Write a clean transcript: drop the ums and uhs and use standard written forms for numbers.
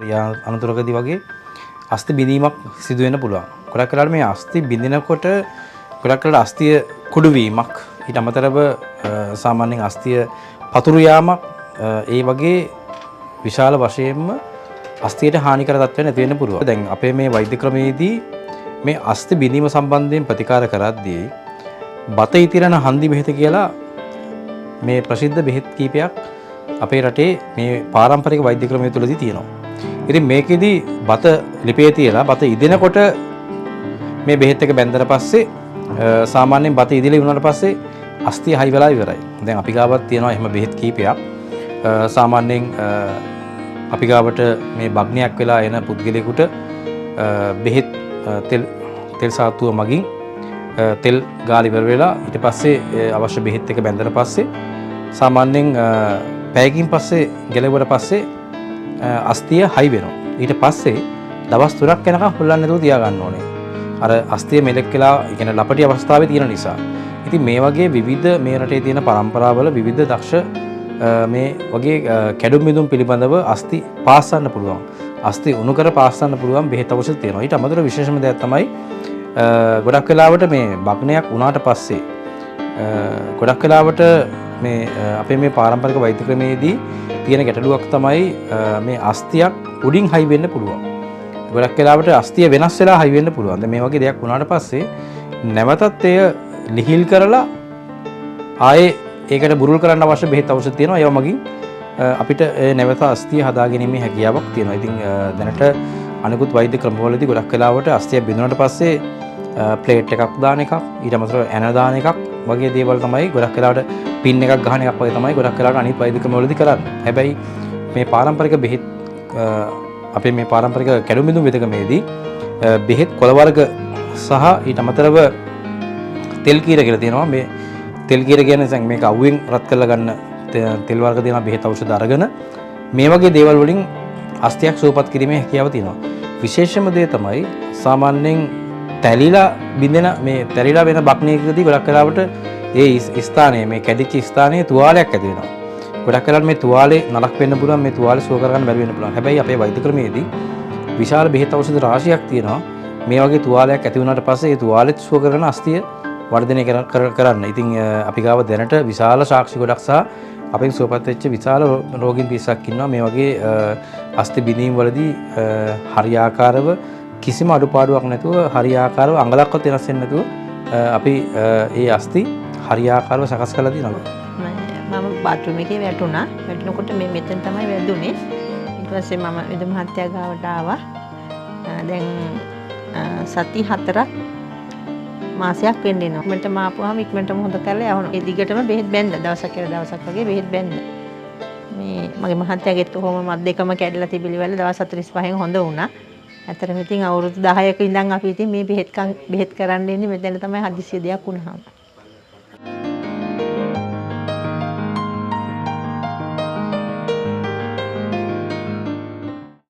අනතුරකදී වගේ අස්ථි බිඳීමක් සිදු වෙන්න පුළුවන්. ගොඩක් වෙලාවට මේ අස්ථි බිඳිනකොට ගොඩක් වෙලාවට අස්ථිය කුඩු වීමක් ඊට අමතරව සාමාන්‍යයෙන් අස්ථිය පතුරු යාමක් ඒ වගේ විශාල වශයෙන්ම අස්ථියට හානිකර තත්ත්වයක් නැති වෙන්න පුළුවන්. දැන් අපේ මේ වෛද්‍ය ක්‍රමයේදී මේ අස්ථි බිඳීම සම්බන්ධයෙන් ප්‍රතිකාර කරද්දී බත ඉතිරන හන්දි බෙහෙත කියලා මේ ප්‍රසිද්ධ බෙහෙත් කීපයක් අපේ රටේ මේ පාරම්පරික වෛද්‍ය ක්‍රමය තුලදී තියෙනවා. ඉතින් මේකෙදි බත ලිපේ තියලා බත ඉදෙනකොට මේ බෙහෙත් එක බැන්දලා පස්සේ සාමාන්‍යයෙන් බත ඉදිලා වුණාට පස්සේ අස්ථිය හයි වෙලා ඉවරයි. දැන් අපි ගාවත් තියෙනවා එහෙම බෙහෙත් කීපයක්. සාමාන්‍යයෙන් අපි ගාවට මේ බග්නයක් වෙලා එන පුද්ගලයෙකුට බෙහෙත් තෙල් සාත්තුව මගින් තෙල් ගාලා ඉවර වෙලා ඊට පස්සේ අවශ්‍ය බෙහෙත් එක බැඳලා පස්සේ සාමාන්‍යයෙන් පැයකින් පස්සේ ගැලවුවට පස්සේ අස්ථිය හයි වෙනවා. ඊට පස්සේ දවස් 3ක් යනකම් හොල්ලන්න නැතුව තියා ගන්න ඕනේ. අර අස්ථිය මෙලෙක් වෙලා කියන ලපටි අවස්ථාවේ තියෙන නිසා. ඉතින් මේ වගේ විවිධ මේ රටේ තියෙන પરම්පරාවල විවිධ දක්ෂ මේ වගේ කැඩුම් බිඳුම් පිළිබඳව අස්ථි පාස්සන්න පුළුවන්. අස්ථි උණු කර පාස්සන්න පුළුවන් බෙහෙත් ඖෂධ තියෙනවා. ඊට අමතරව විශේෂම දෙයක් තමයි ගොඩක් වෙලාවට මේ බග්නයක් වුණාට පස්සේ ගොඩක් වෙලාවට මේ අපේ මේ පාරම්පරික වෛද්‍ය ක්‍රමයේදී තියෙන ගැටලුවක් තමයි මේ අස්ථියක් උඩින් හයි වෙන්න පුළුවන්. ගොඩක් වෙලාවට අස්ථිය වෙනස් වෙලා හයි වෙන්න පුළුවන්. දැන් මේ වගේ දෙයක් වුණාට පස්සේ නැවතත් එය ලිහිල් කරලා ආයේ ඒකට බුරුල් කරන්න අවශ්‍ය බෙහෙත් ඖෂධ තියෙනවා. ඒවා මගින් අපිට නැවත අස්ථිය හදාගැනීමේ හැකියාවක් තියෙනවා. ඉතින් දැනට අනිකුත් වෛද්‍ය ක්‍රමවලදී ගොඩක් වෙලාවට අස්ථිය බිඳුනට පස්සේ ප්ලේට් එකක් දාන එකක් ඊට අමතරව ඇන දාන එකක් වගේ දේවල් තමයි ගොඩක් වෙලාවට පින් එකක් ගහන එකක් වගේ තමයි ගොඩක් වෙලාවට අනිත් වෛද්‍ය ක්‍රමවලදී කරන්නේ. හැබැයි මේ පාරම්පරික බෙහෙත් අපේ මේ පාරම්පරික කැඩුම් බිඳුම් වෙදකමේදී බෙහෙත් කොළ වර්ග සහ ඊට අමතරව තෙල් කීර කියලා තියෙනවා. මේ තෙල් කීර කියන්නේ දැන් මේක අවුවෙන් රත් කරලා ගන්න තෙල් වර්ග දෙන බෙහෙත් ඖෂධ අරගෙන මේ වගේ දේවල් වලින් අස්ථියක් සුවපත් කිරීමේ හැකියාව තියෙනවා. විශේෂම දේ තමයි සාමාන්‍යයෙන් තැලිලා බින්දෙන මේ තැලිලා වෙන බක්නියකදී ගොඩක් වෙලාවට ඒ ස්ථානයේ මේ කැඩිච්ච ස්ථානයේ තුවාලයක් ඇති වෙනවා. ගොඩක් වෙලාවට මේ තුවාලේ නරක වෙන්න පුළුවන්, මේ තුවාලේ සුව කරගන්න බැරි වෙන්න පුළුවන්. හැබැයි අපේ වෛද්‍ය ක්‍රමයේදී විශාල බෙහෙත් ඖෂධ රාශියක් තියෙනවා. මේ වගේ තුවාලයක් ඇති වුණාට පස්සේ ඒ තුවාලෙත් සුව කරගෙන අස්ථිය වර්ධනය කරන්න. ඉතින් අපි ගාව දැනට විශාල සාක්ෂි ගොඩක් සහ අපෙන් සුවපත් වෙච්ච විශාල රෝගීන් පිරිසක් ඉන්නවා. මේ වගේ අස්ථි බිඳීම් වලදී හරියාකාරව කිසිම අඩුපාඩුවක් නැතුව හරියාකාරව අඟලක්වත් වෙනස් වෙන්නේ නැතුව අපි ඒ අස්ථි හරියාකාරව සකස් කරලා තියෙනවා. මම බාත්රූම් එකේ වැටුණා. වැටෙනකොට මේ මෙතන තමයි වැදුනේ. ඊට පස්සේ මම විද මහත්තයා ගාවට ආවා. දැන් සති 4ක් මාසයක් වෙන්න එනවා. ඉක්මනටම ආපුවාම ඉක්මනටම හොඳ කරලා යවනවා. ඒ දිගටම බෙහෙත් බැන්ද දවසක් කියලා දවසක් වගේ බෙහෙත් බැන්ද. මේ මගේ මහත්තයාගෙත් කොහොම මත් දෙකම කැඩලා තිබිලිවල දවස් 45න් හොඳ වුණා. ඇත්තටම ඉතින් අවුරුදු 10ක ඉඳන් අපි ඉතින් මේ බෙහෙත් කරන්න ඉන්නේ මෙතන තමයි හදිසිය දෙයක් වුණාම.